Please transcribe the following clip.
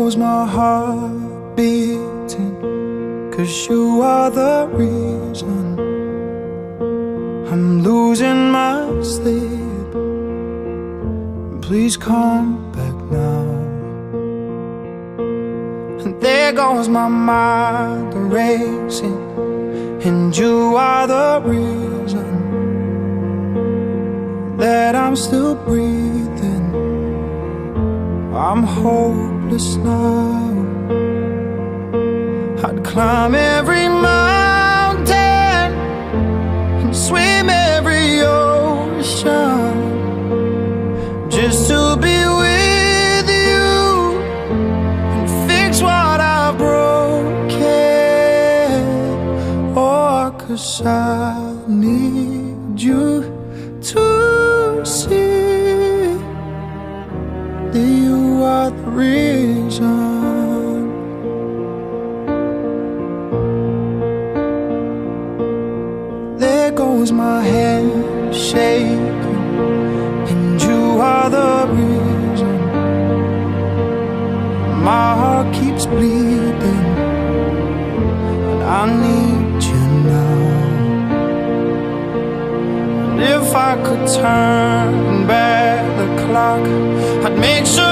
goes my heart beating, 'cause you are the reason I'm losing my sleep. Please come back now. And there goes my mind racing, and you are the reason that I'm still breathing. I'm hopeless now. I'd climb every mountain and swim every ocean just to be with you and fix what I've broken. Oh, 'cause I need you to see that you are the reason. There goes my head shaking, and you are the reason. My heart keeps bleeding, and I need you now. And if I could turn back the clock, I'd make sure